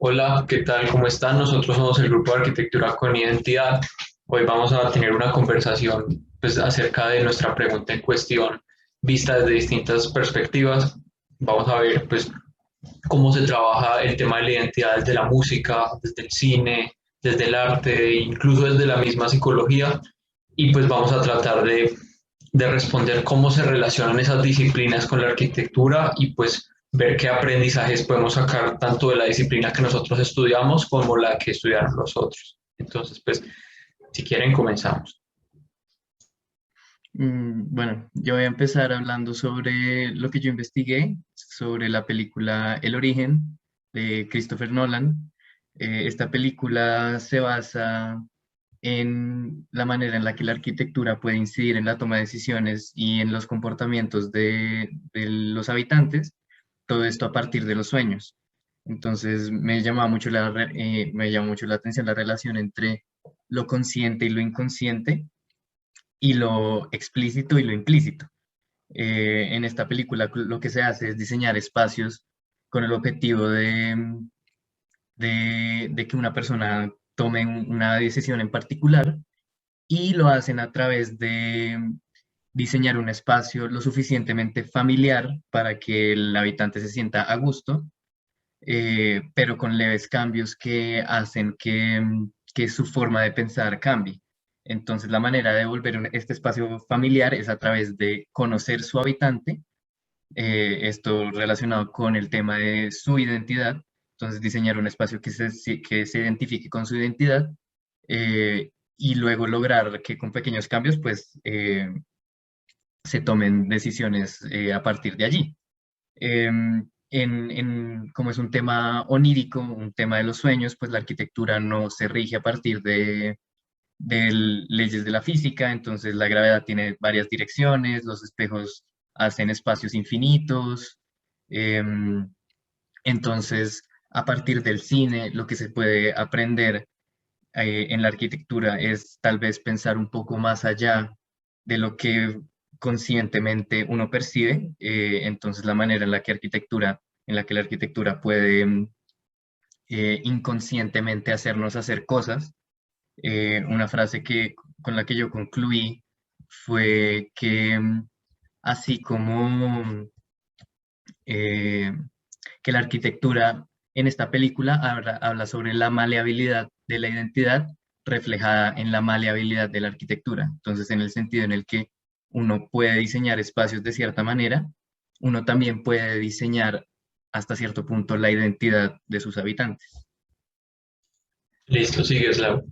Hola, ¿qué tal? ¿Cómo están? Nosotros somos el grupo de arquitectura con identidad. Hoy vamos a tener una conversación pues, acerca de nuestra pregunta en cuestión, vista desde distintas perspectivas. Vamos a ver pues, cómo se trabaja el tema de la identidad desde la música, desde el cine, desde el arte, incluso desde la misma psicología. Y pues vamos a tratar de responder cómo se relacionan esas disciplinas con la arquitectura y pues ver qué aprendizajes podemos sacar tanto de la disciplina que nosotros estudiamos como la que estudiaron los otros. Entonces, pues, si quieren, comenzamos. Bueno, yo voy a empezar hablando sobre lo que yo investigué, sobre la película El Origen de Christopher Nolan. Esta película se basa en la manera en la que la arquitectura puede incidir en la toma de decisiones y en los comportamientos de los habitantes, todo esto a partir de los sueños. Entonces me llama mucho la atención la relación entre lo consciente y lo inconsciente y lo explícito y lo implícito. En esta película lo que se hace es diseñar espacios con el objetivo de que una persona tome una decisión en particular y lo hacen a través de diseñar un espacio lo suficientemente familiar para que el habitante se sienta a gusto, pero con leves cambios que hacen que su forma de pensar cambie. Entonces, la manera de volver este espacio familiar es a través de conocer su habitante, esto relacionado con el tema de su identidad. Entonces, diseñar un espacio que se identifique con su identidad, y luego lograr que con pequeños cambios, pues, se tomen decisiones a partir de allí. Como es un tema onírico, un tema de los sueños, pues la arquitectura no se rige a partir de leyes de la física. Entonces la gravedad tiene varias direcciones, los espejos hacen espacios infinitos. em, entonces, a partir del cine, lo que se puede aprender en la arquitectura es tal vez pensar un poco más allá de lo que conscientemente uno percibe. Entonces, la manera en la que la arquitectura puede inconscientemente hacernos hacer cosas. Una frase con la que yo concluí fue que así como eh, que la arquitectura en esta película habla sobre la maleabilidad de la identidad reflejada en la maleabilidad de la arquitectura. Entonces, en el sentido en el que uno puede diseñar espacios de cierta manera, uno también puede diseñar hasta cierto punto la identidad de sus habitantes. Listo, sigues, Lau.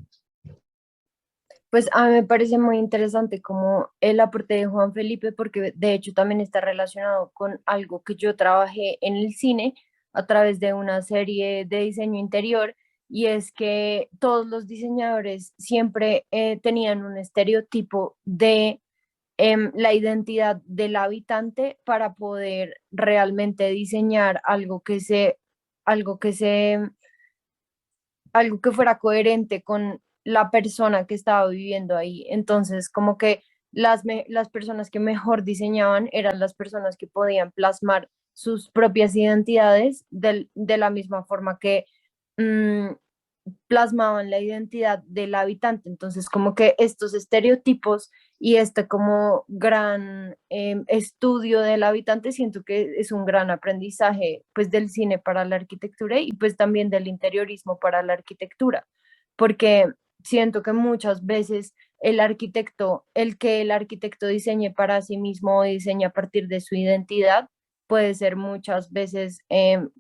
Pues a mí me parece muy interesante como el aporte de Juan Felipe, porque de hecho también está relacionado con algo que yo trabajé en el cine a través de una serie de diseño interior, y es que todos los diseñadores siempre tenían un estereotipo de la identidad del habitante para poder realmente diseñar algo que se algo que fuera coherente con la persona que estaba viviendo ahí. Entonces, como que las personas que mejor diseñaban eran las personas que podían plasmar sus propias identidades de la misma forma que mm, plasmaban la identidad del habitante. Entonces, como que estos estereotipos y este como gran estudio del habitante, siento que es un gran aprendizaje pues del cine para la arquitectura y pues también del interiorismo para la arquitectura, porque siento que muchas veces el arquitecto diseñe para sí mismo o diseñe a partir de su identidad puede ser muchas veces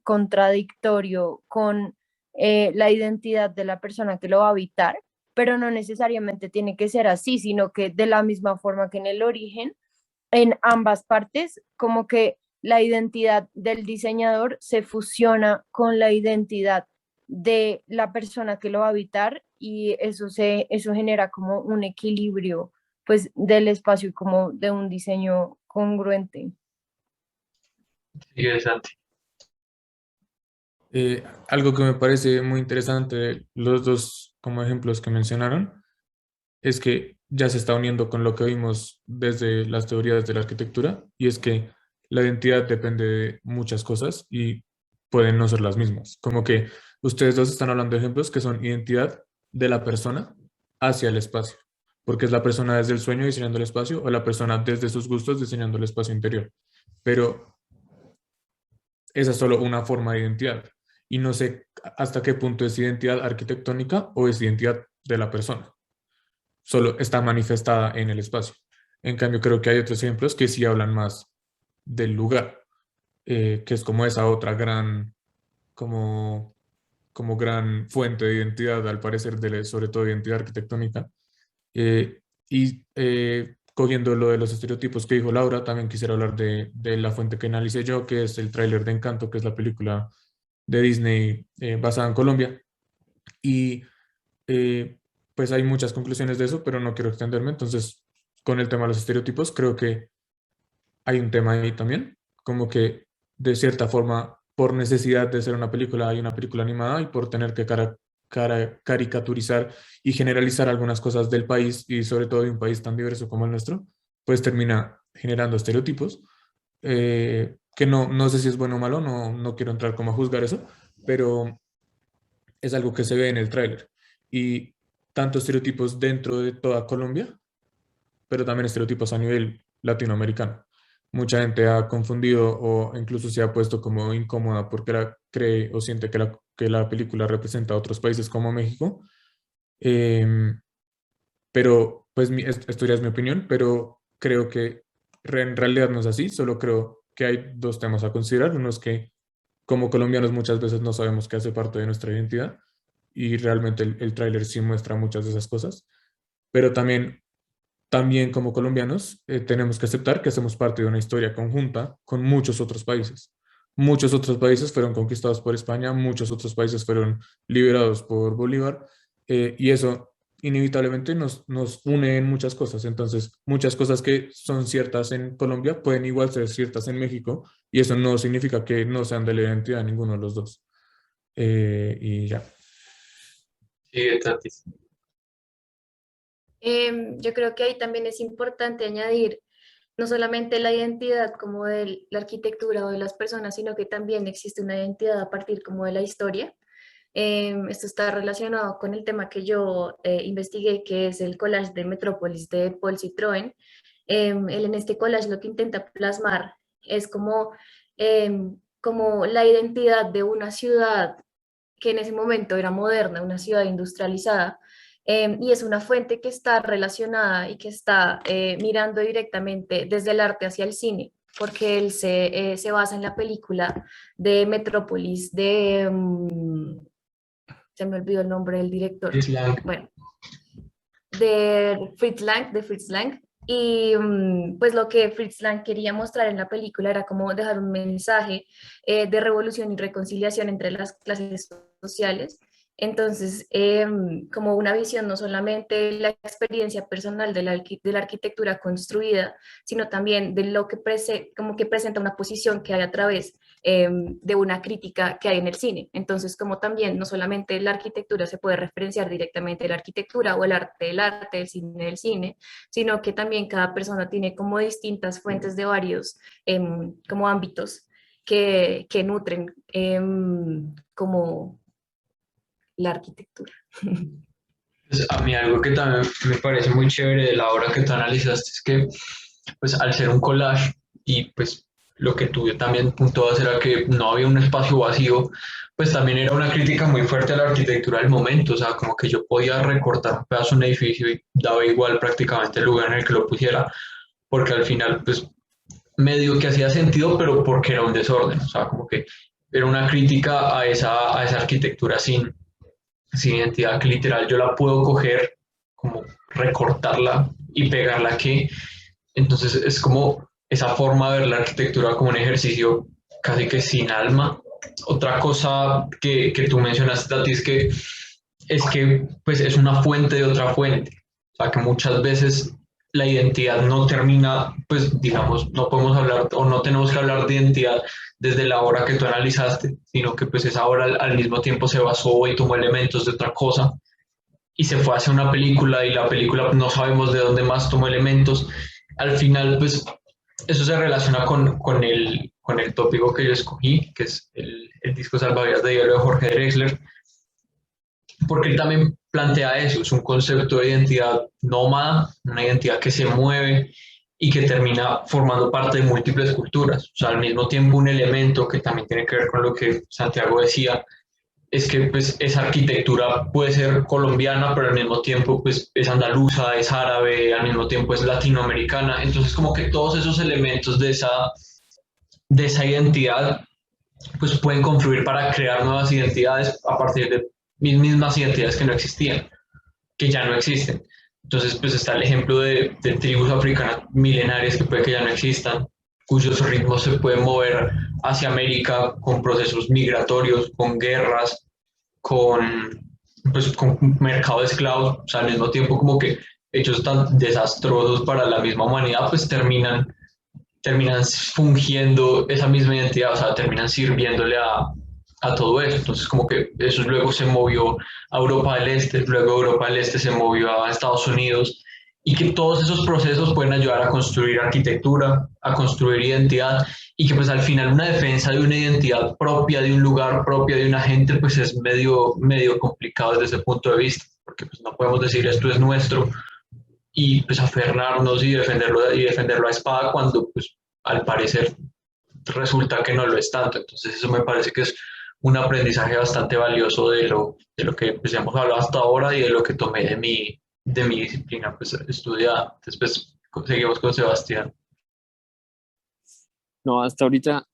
contradictorio con la identidad de la persona que lo va a habitar, pero no necesariamente tiene que ser así, sino que de la misma forma que en el origen, en ambas partes, como que la identidad del diseñador se fusiona con la identidad de la persona que lo va a habitar, y eso genera como un equilibrio pues del espacio y como de un diseño congruente. Sigues, Santi. Algo que me parece muy interesante, los dos como ejemplos que mencionaron, es que ya se está uniendo con lo que vimos desde las teorías de la arquitectura, y es que la identidad depende de muchas cosas y pueden no ser las mismas. Como que ustedes dos están hablando de ejemplos que son identidad de la persona hacia el espacio, porque es la persona desde el sueño diseñando el espacio o la persona desde sus gustos diseñando el espacio interior. Pero esa es solo una forma de identidad y no sé hasta qué punto es identidad arquitectónica o es identidad de la persona. Solo está manifestada en el espacio. En cambio, creo que hay otros ejemplos que sí hablan más del lugar, que es como esa otra gran, como gran fuente de identidad, al parecer, sobre todo identidad arquitectónica. Cogiendo lo de los estereotipos que dijo Laura, también quisiera hablar de la fuente que analicé yo, que es el tráiler de Encanto, que es la película de Disney basada en Colombia. Y pues hay muchas conclusiones de eso, pero no quiero extenderme. Entonces, con el tema de los estereotipos, creo que hay un tema ahí también, como que de cierta forma, por necesidad de ser una película, hay una película animada y por tener que caricaturizar y generalizar algunas cosas del país y sobre todo de un país tan diverso como el nuestro, pues termina generando estereotipos, que no sé si es bueno o malo, no quiero entrar como a juzgar eso, pero es algo que se ve en el tráiler. Y tanto estereotipos dentro de toda Colombia, pero también estereotipos a nivel latinoamericano. Mucha gente ha confundido o incluso se ha puesto como incómoda porque cree o siente que la película representa a otros países como México. Pero pues esto ya es mi opinión, pero creo que en realidad no es así. Solo creo que hay dos temas a considerar. Uno es que como colombianos muchas veces no sabemos qué hace parte de nuestra identidad y realmente el tráiler sí muestra muchas de esas cosas, pero también como colombianos tenemos que aceptar que hacemos parte de una historia conjunta con muchos otros países. Muchos otros países fueron conquistados por España, muchos otros países fueron liberados por Bolívar, y eso inevitablemente nos une en muchas cosas. Entonces, muchas cosas que son ciertas en Colombia pueden igual ser ciertas en México y eso no significa que no sean de la identidad de ninguno de los dos. Y ya. Sí, Tatis. Yo creo que ahí también es importante añadir no solamente la identidad como de la arquitectura o de las personas, sino que también existe una identidad a partir como de la historia. Esto está relacionado con el tema que yo investigué, que es el collage de Metrópolis de Paul Citroën. Él en este collage lo que intenta plasmar es como la identidad de una ciudad que en ese momento era moderna, una ciudad industrializada, y es una fuente que está relacionada y que está mirando directamente desde el arte hacia el cine, porque él se basa en la película de Metrópolis se me olvidó el nombre del director. Fritz Lang. Bueno, de Fritz Lang. Y pues lo que Fritz Lang quería mostrar en la película era como dejar un mensaje de revolución y reconciliación entre las clases sociales. Entonces, como una visión no solamente de la experiencia personal de la arquitectura construida, sino también de lo que, como que presenta una posición que hay a través de una crítica que hay en el cine. Entonces, como también no solamente la arquitectura se puede referenciar directamente de la arquitectura o el arte del arte, el cine del cine, sino que también cada persona tiene como distintas fuentes de varios como ámbitos que nutren como la arquitectura. Pues a mí algo que también me parece muy chévere de la obra que tú analizaste es que, pues al ser un collage y pues lo que tú también puntuabas era que no había un espacio vacío, pues también era una crítica muy fuerte a la arquitectura del momento, o sea, como que yo podía recortar un pedazo de un edificio y daba igual prácticamente el lugar en el que lo pusiera, porque al final, pues medio que hacía sentido, pero porque era un desorden, o sea, como que era una crítica a esa arquitectura sin identidad, que literal yo la puedo coger, como recortarla y pegarla aquí. Entonces es como esa forma de ver la arquitectura como un ejercicio casi que sin alma. Otra cosa que tú mencionaste, Tati, es que pues es una fuente de otra fuente. O sea, que muchas veces la identidad no termina, pues digamos, no podemos hablar o no tenemos que hablar de identidad desde la obra que tú analizaste, sino que pues esa obra al mismo tiempo se basó y tomó elementos de otra cosa y se fue a hacer una película y la película no sabemos de dónde más tomó elementos. Al final, pues eso se relaciona con con el tópico que yo escogí, que es el disco Salvavidas de Hielo de Jorge Drexler, porque él también plantea eso, es un concepto de identidad nómada, una identidad que se mueve y que termina formando parte de múltiples culturas. O sea, al mismo tiempo un elemento que también tiene que ver con lo que Santiago decía, es que pues esa arquitectura puede ser colombiana, pero al mismo tiempo pues es andaluza, es árabe, al mismo tiempo es latinoamericana. Entonces como que todos esos elementos de esa identidad pues pueden confluir para crear nuevas identidades a partir de mismas identidades que no existían, que ya no existen. Entonces, pues está el ejemplo de tribus africanas milenarias que puede que ya no existan, cuyos ritmos se pueden mover hacia América con procesos migratorios, con guerras, con mercado de esclavos, o sea, al mismo tiempo como que hechos tan desastrosos para la misma humanidad, pues terminan fungiendo esa misma identidad, o sea, terminan sirviéndole a todo eso. Entonces, como que eso luego se movió a Europa del Este, luego Europa del Este se movió a Estados Unidos, y que todos esos procesos pueden ayudar a construir arquitectura, a construir identidad, y que pues al final una defensa de una identidad propia, de un lugar propia, de una gente, pues es medio complicado desde ese punto de vista, porque pues no podemos decir esto es nuestro y pues aferrarnos y defenderlo a espada cuando pues al parecer resulta que no lo es tanto. Entonces eso me parece que es un aprendizaje bastante valioso de lo que pues, hemos hablado hasta ahora y de lo que tomé de mi disciplina pues, estudiada. Después seguimos con Sebastián. No, hasta ahorita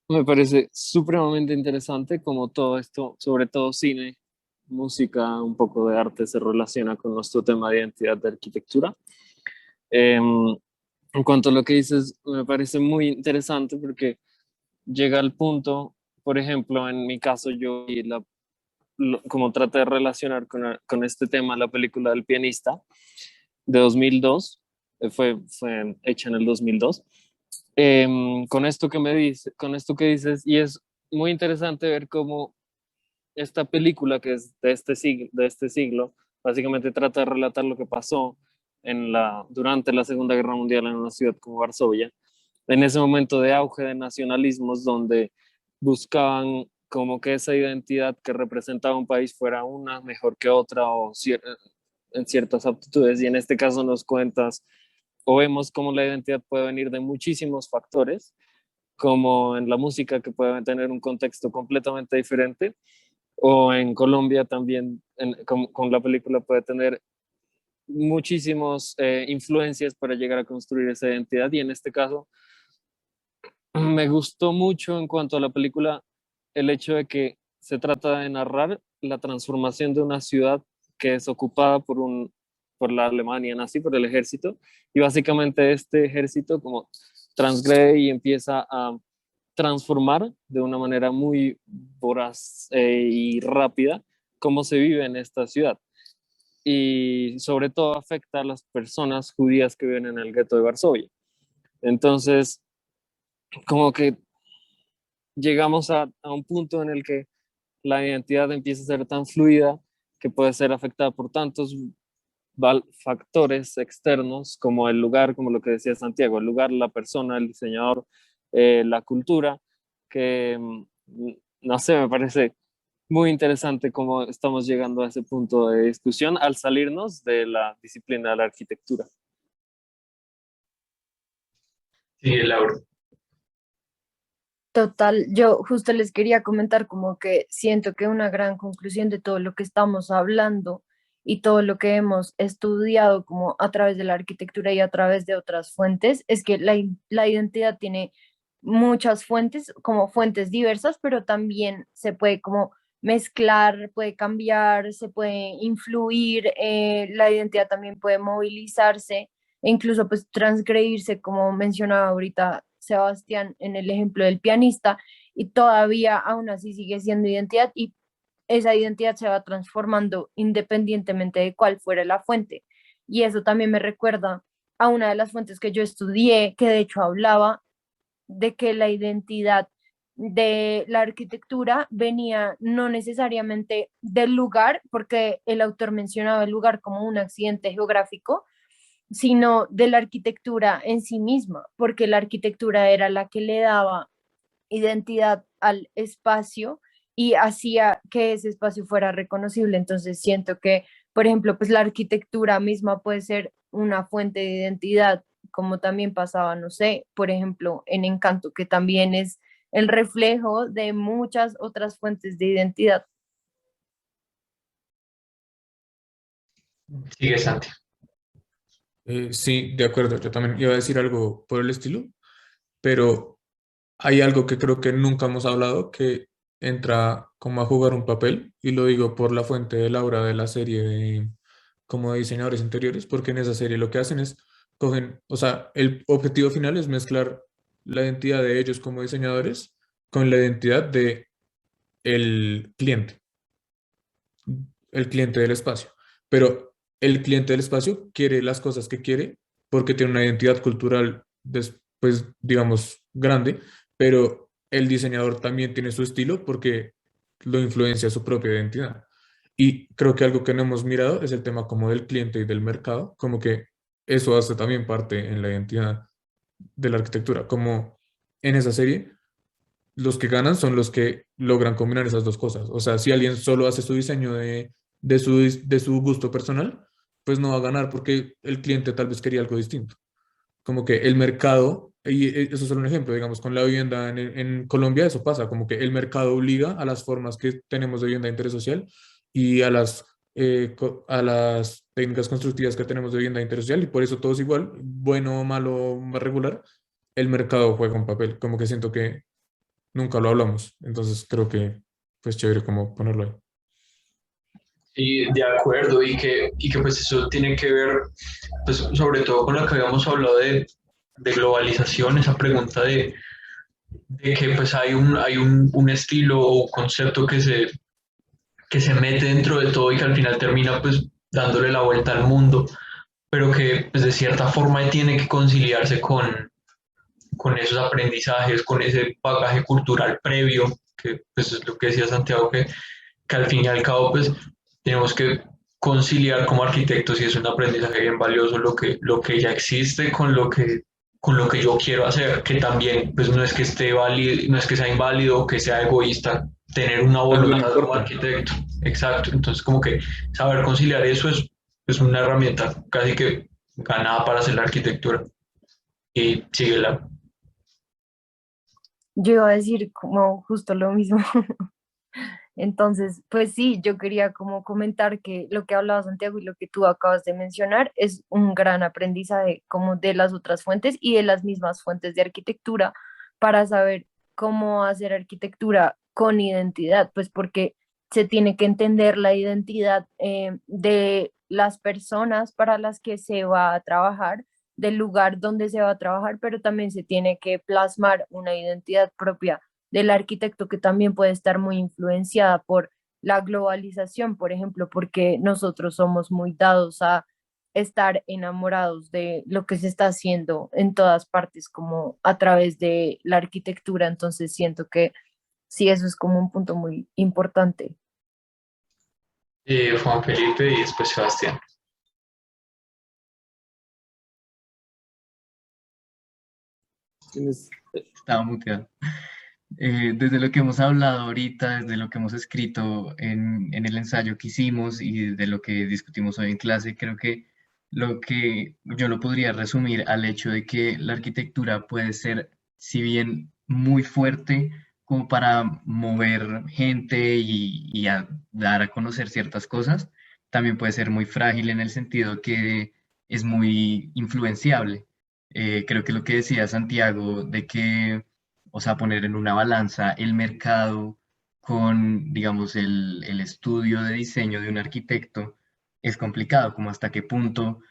me parece supremamente interesante como todo esto, sobre todo cine, música, un poco de arte se relaciona con nuestro tema de identidad de arquitectura. En cuanto a lo que dices, me parece muy interesante porque llega al punto, por ejemplo, en mi caso yo como traté de relacionar con este tema la película del pianista de 2002, fue hecha en el 2002. Con esto que con esto que dices, y es muy interesante ver cómo esta película que es de este siglo, básicamente trata de relatar lo que pasó durante la Segunda Guerra Mundial en una ciudad como Varsovia, en ese momento de auge de nacionalismos donde buscaban como que esa identidad que representaba un país fuera una mejor que otra o en ciertas aptitudes, y en este caso nos cuentas o vemos cómo la identidad puede venir de muchísimos factores, como en la música que puede tener un contexto completamente diferente, o en Colombia también con la película puede tener muchísimas influencias para llegar a construir esa identidad, y en este caso me gustó mucho en cuanto a la película el hecho de que se trata de narrar la transformación de una ciudad que es ocupada por la Alemania nazi, por el ejército, y básicamente este ejército como transgrede y empieza a transformar de una manera muy voraz y rápida cómo se vive en esta ciudad. Y sobre todo afecta a las personas judías que viven en el gueto de Varsovia. Entonces, como que llegamos a un punto en el que la identidad empieza a ser tan fluida que puede ser afectada por tantos factores externos como el lugar, como lo que decía Santiago, el lugar, la persona, el diseñador, la cultura, que no sé, me parece muy interesante cómo estamos llegando a ese punto de discusión al salirnos de la disciplina de la arquitectura. Sí, Laura. Total, yo justo les quería comentar como que siento que una gran conclusión de todo lo que estamos hablando y todo lo que hemos estudiado como a través de la arquitectura y a través de otras fuentes es que la identidad tiene muchas fuentes, como fuentes diversas, pero también se puede como mezclar, puede cambiar, se puede influir, la identidad también puede movilizarse e incluso pues transgredirse, como mencionaba ahorita Sebastián en el ejemplo del pianista, y todavía aún así sigue siendo identidad y esa identidad se va transformando independientemente de cuál fuera la fuente. Y eso también me recuerda a una de las fuentes que yo estudié, que de hecho hablaba de que la identidad de la arquitectura venía no necesariamente del lugar, porque el autor mencionaba el lugar como un accidente geográfico, sino de la arquitectura en sí misma, porque la arquitectura era la que le daba identidad al espacio y hacía que ese espacio fuera reconocible. Entonces siento que, por ejemplo, pues la arquitectura misma puede ser una fuente de identidad, como también pasaba, no sé, por ejemplo, en Encanto, que también es el reflejo de muchas otras fuentes de identidad. Sigue, Santi. Sí, de acuerdo, yo también iba a decir algo por el estilo, pero hay algo que creo que nunca hemos hablado que entra como a jugar un papel, y lo digo por la fuente de Laura de la serie de como de diseñadores interiores, porque en esa serie lo que hacen es cogen, o sea, el objetivo final es mezclar la identidad de ellos como diseñadores con la identidad de el el cliente del espacio. Pero el cliente del espacio quiere las cosas que quiere porque tiene una identidad cultural, pues, digamos, grande, pero el diseñador también tiene su estilo porque lo influencia su propia identidad. Y creo que algo que no hemos mirado es el tema como del cliente y del mercado, como que eso hace también parte en la identidad de la arquitectura, como en esa serie los que ganan son los que logran combinar esas dos cosas. O sea, si alguien solo hace su diseño de su gusto personal, pues no va a ganar porque el cliente tal vez quería algo distinto. Como que el mercado, y eso es solo un ejemplo, digamos, con la vivienda en Colombia, eso pasa, como que el mercado obliga a las formas que tenemos de vivienda de interés social y a las técnicas constructivas que tenemos de vivienda de interés social, y por eso todo es igual, bueno, malo, más regular, el mercado juega un papel, como que siento que nunca lo hablamos, entonces creo que pues chévere como ponerlo ahí. Sí, de acuerdo, y que pues eso tiene que ver, pues sobre todo con lo que habíamos hablado de globalización, esa pregunta de que pues hay un estilo o un concepto que se mete dentro de todo y que al final termina pues dándole la vuelta al mundo, pero que pues de cierta forma tiene que conciliarse con esos aprendizajes, con ese bagaje cultural previo, que pues es lo que decía Santiago, que al fin y al cabo pues tenemos que conciliar como arquitectos y es un aprendizaje bien valioso lo que ya existe con lo que yo quiero hacer, que también pues no es que esté válido, no es que sea inválido o que sea egoísta tener una También voluntad como importa. arquitecto. Exacto, entonces como que saber conciliar eso es una herramienta casi que ganada para hacer la arquitectura y síguela. Yo iba a decir como justo lo mismo. Entonces, pues sí, yo quería como comentar que lo que hablaba Santiago y lo que tú acabas de mencionar es un gran aprendizaje como de las otras fuentes y de las mismas fuentes de arquitectura para saber cómo hacer arquitectura con identidad, pues porque se tiene que entender la identidad de las personas para las que se va a trabajar, del lugar donde se va a trabajar, pero también se tiene que plasmar una identidad propia del arquitecto que también puede estar muy influenciada por la globalización, por ejemplo, porque nosotros somos muy dados a estar enamorados de lo que se está haciendo en todas partes, como a través de la arquitectura. Entonces siento que sí, eso es como un punto muy importante. Juan Felipe y después Sebastián. Tienes- Estaba muteado. Desde lo que hemos hablado ahorita, desde lo que hemos escrito en el ensayo que hicimos y de lo que discutimos hoy en clase, creo que lo que yo lo podría resumir al hecho de que la arquitectura puede ser, si bien muy fuerte, como para mover gente y a dar a conocer ciertas cosas, también puede ser muy frágil en el sentido que es muy influenciable. Creo que lo que decía Santiago de que, o sea, poner en una balanza el mercado con, digamos, el estudio de diseño de un arquitecto es complicado, como hasta qué punto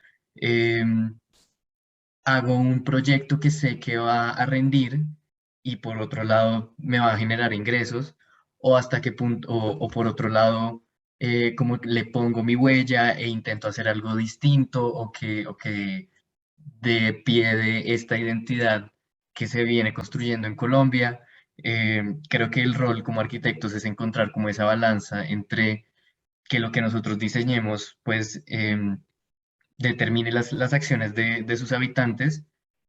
hago un proyecto que sé que va a rendir y por otro lado me va a generar ingresos, o hasta qué punto, o por otro lado, como le pongo mi huella e intento hacer algo distinto o que de pie de esta identidad que se viene construyendo en Colombia. Creo que el rol como arquitectos es encontrar como esa balanza entre que lo que nosotros diseñemos, pues determine las acciones de sus habitantes,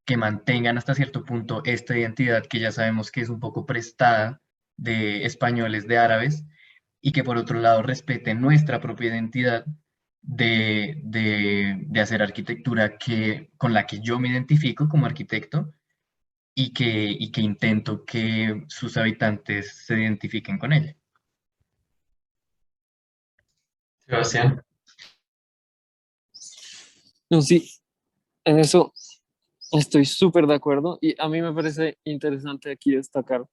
que mantengan hasta cierto punto esta identidad que ya sabemos que es un poco prestada de españoles, de árabes, y que por otro lado respeten nuestra propia identidad de hacer arquitectura con la que yo me identifico como arquitecto y que intento que sus habitantes se identifiquen con ella. Sebastián. No, sí, en eso estoy súper de acuerdo y a mí me parece interesante aquí destacar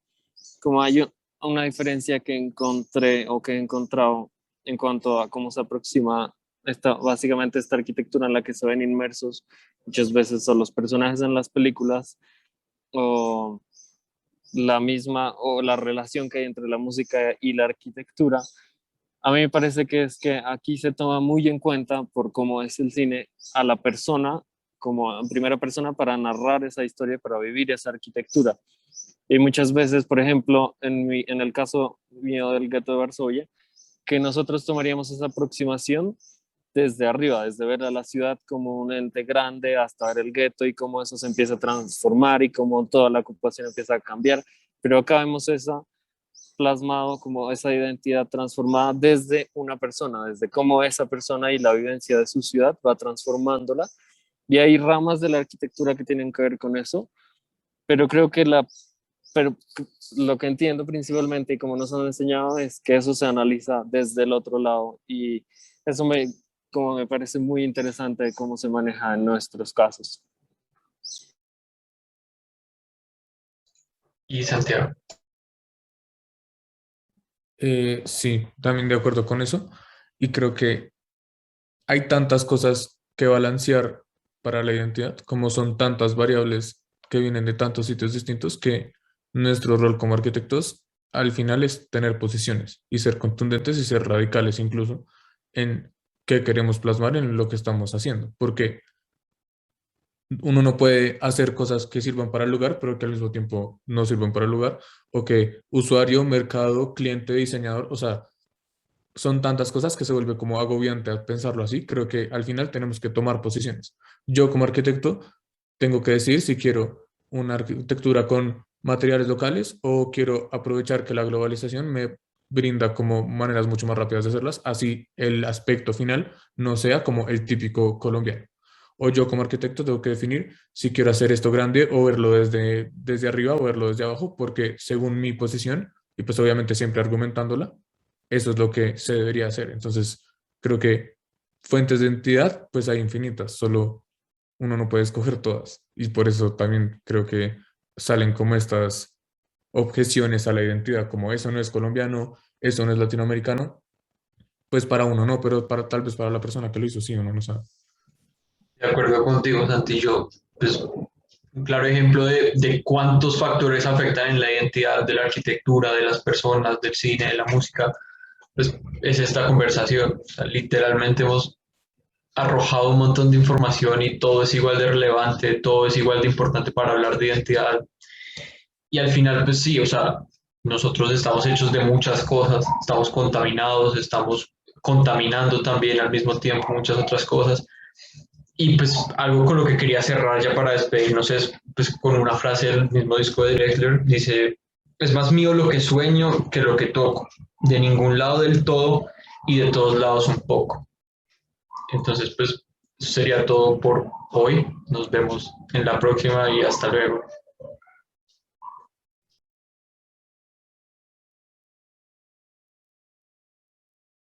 como hay una diferencia que encontré o que he encontrado en cuanto a cómo se aproxima básicamente esta arquitectura en la que se ven inmersos muchas veces son los personajes en las películas o la misma o la relación que hay entre la música y la arquitectura. A mí me parece que es que aquí se toma muy en cuenta por cómo es el cine a la persona como en primera persona para narrar esa historia, para vivir esa arquitectura. Y muchas veces, por ejemplo, en el caso mío del gueto de Varsovia, que nosotros tomaríamos esa aproximación desde arriba, desde ver a la ciudad como un ente grande hasta ver el gueto y cómo eso se empieza a transformar y cómo toda la ocupación empieza a cambiar. Pero acá vemos esa plasmado como esa identidad transformada desde una persona, desde cómo esa persona y la vivencia de su ciudad va transformándola. Y hay ramas de la arquitectura que tienen que ver con eso, pero creo que pero lo que entiendo principalmente y como nos han enseñado es que eso se analiza desde el otro lado y eso como me parece muy interesante cómo se maneja en nuestros casos. Y Santiago. Sí, también de acuerdo con eso. Y creo que hay tantas cosas que balancear para la identidad, como son tantas variables que vienen de tantos sitios distintos, que nuestro rol como arquitectos al final es tener posiciones y ser contundentes y ser radicales incluso en qué queremos plasmar en lo que estamos haciendo. Porque uno no puede hacer cosas que sirvan para el lugar, pero que al mismo tiempo no sirvan para el lugar, o que usuario, mercado, cliente, diseñador, o sea, son tantas cosas que se vuelve como agobiante al pensarlo así. Creo que al final tenemos que tomar posiciones. Yo como arquitecto tengo que decidir si quiero una arquitectura con materiales locales o quiero aprovechar que la globalización me brinda como maneras mucho más rápidas de hacerlas, así el aspecto final no sea como el típico colombiano. O yo como arquitecto tengo que definir si quiero hacer esto grande o verlo desde arriba o verlo desde abajo, porque según mi posición, y pues obviamente siempre argumentándola, eso es lo que se debería hacer. Entonces, creo que fuentes de identidad, pues hay infinitas, solo uno no puede escoger todas. Y por eso también creo que salen como estas objeciones a la identidad, como eso no es colombiano, eso no es latinoamericano. Pues para uno no, pero tal vez para la persona que lo hizo, sí, uno no sabe. De acuerdo contigo, Santi. Yo, pues, un claro ejemplo de cuántos factores afectan en la identidad de la arquitectura, de las personas, del cine, de la música, pues es esta conversación. O sea, literalmente hemos arrojado un montón de información y todo es igual de relevante, todo es igual de importante para hablar de identidad. Y al final, pues sí, o sea, nosotros estamos hechos de muchas cosas, estamos contaminados, estamos contaminando también al mismo tiempo muchas otras cosas. Y pues algo con lo que quería cerrar ya para despedirnos es pues con una frase del mismo disco de Drexler, dice, es más mío lo que sueño que lo que toco, de ningún lado del todo y de todos lados un poco. Entonces pues sería todo por hoy, nos vemos en la próxima y hasta luego.